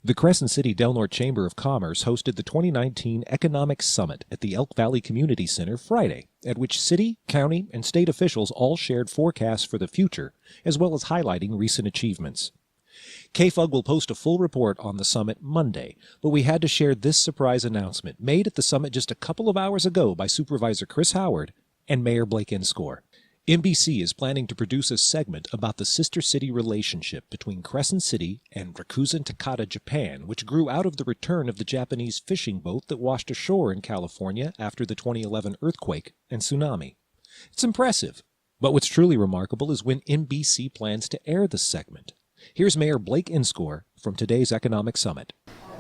The Crescent City Del Norte Chamber of Commerce hosted the 2019 Economic Summit at the Elk Valley Community Center Friday, at which city, county, and state officials all shared forecasts for the future, as well as highlighting recent achievements. KFUG will post a full report on the summit Monday, but we had to share this surprise announcement made at the summit just a couple of hours ago by Supervisor Chris Howard and Mayor Blake Inscore. NBC is planning to produce a segment about the sister city relationship between Crescent City and Rakuten, Takata, Japan, which grew out of the return of the Japanese fishing boat that washed ashore in California after the 2011 earthquake and tsunami. It's impressive, but what's truly remarkable is when NBC plans to air the segment. Here's Mayor Blake Inscore from today's Economic Summit.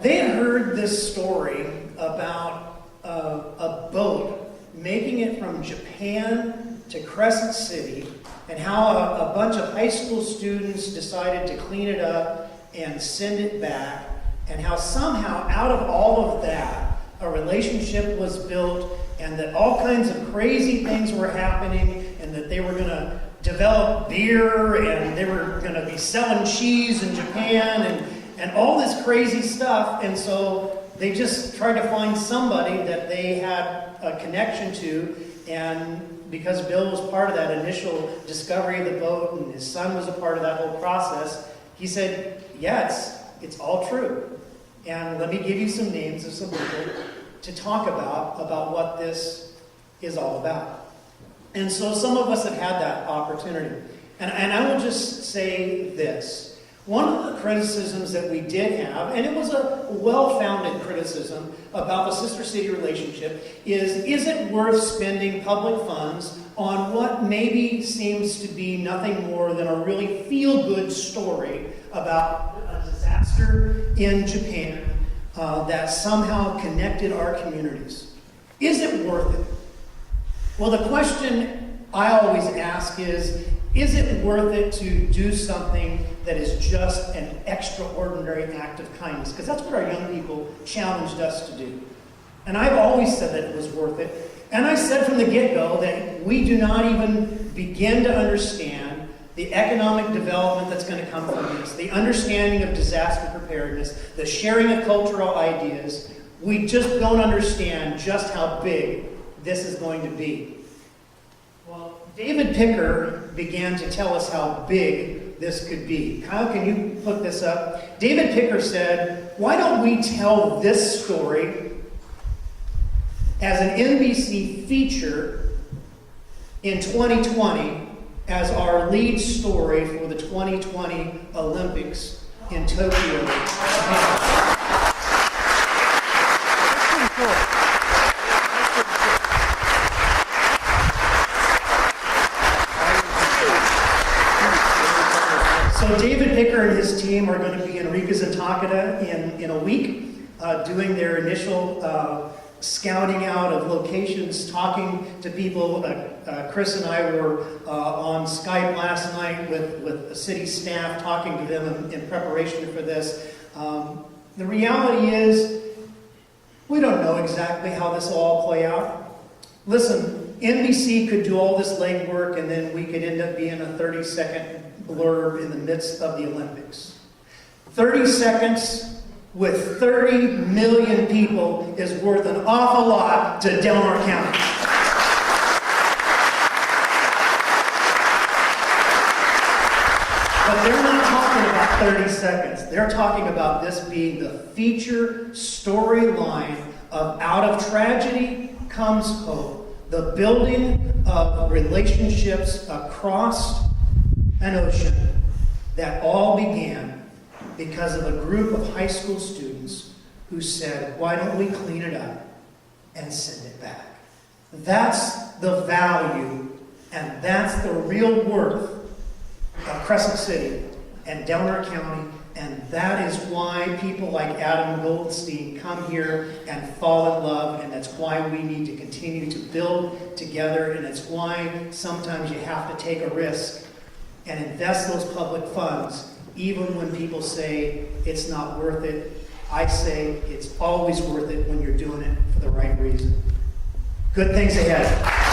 They had heard this story about a boat making it from Japan to Crescent City, and how a bunch of high school students decided to clean it up and send it back, and how somehow out of all of that a relationship was built, and that all kinds of crazy things were happening, and that they were going to develop beer, and they were going to be selling cheese in Japan, and all this crazy stuff. And so they just tried to find somebody that they had a connection to, and because Bill was part of that initial discovery of the boat, and his son was a part of that whole process, he said, yeah, it's all true. And let me give you some names of some people to talk about what this is all about. And so some of us have had that opportunity. And I will just say this. One of the criticisms that we did have, and it was a well-founded criticism about the sister city relationship, is it worth spending public funds on what maybe seems to be nothing more than a really feel-good story about a disaster in Japan that somehow connected our communities? Is it worth it? Well, the question I always ask is it worth it to do something that is just an extraordinary act of kindness? Because that's what our young people challenged us to do. And I've always said that it was worth it. And I said from the get-go that we do not even begin to understand the economic development that's going to come from this, the understanding of disaster preparedness, the sharing of cultural ideas. We just don't understand just how big this is going to be. Well, David Picker began to tell us how big this could be. Kyle, can you put this up? David Picker said, why don't we tell this story as an NBC feature in 2020 as our lead story for the 2020 Olympics in Tokyo, Japan. So David Picker and his team are going to be in Rikuzen, Takata in a week, doing their initial scouting out of locations, talking to people. Chris and I were on Skype last night with city staff, talking to them in preparation for this. The reality is, we don't know exactly how this will all play out. Listen, NBC could do all this legwork, and then we could end up being a 30-second blurb in the midst of the Olympics. 30 seconds with 30 million people is worth an awful lot to Del Norte County. But they're not talking about 30 seconds. They're talking about this being the feature storyline of out of tragedy comes hope. The building of relationships across an ocean that all began because of a group of high school students who said, why don't we clean it up and send it back? That's the value, and that's the real worth of Crescent City and Del Norte County, and that is why people like Adam Goldstein come here and fall in love, and that's why we need to continue to build together, and it's why sometimes you have to take a risk and invest those public funds, even when people say it's not worth it. I say it's always worth it when you're doing it for the right reason. Good things ahead.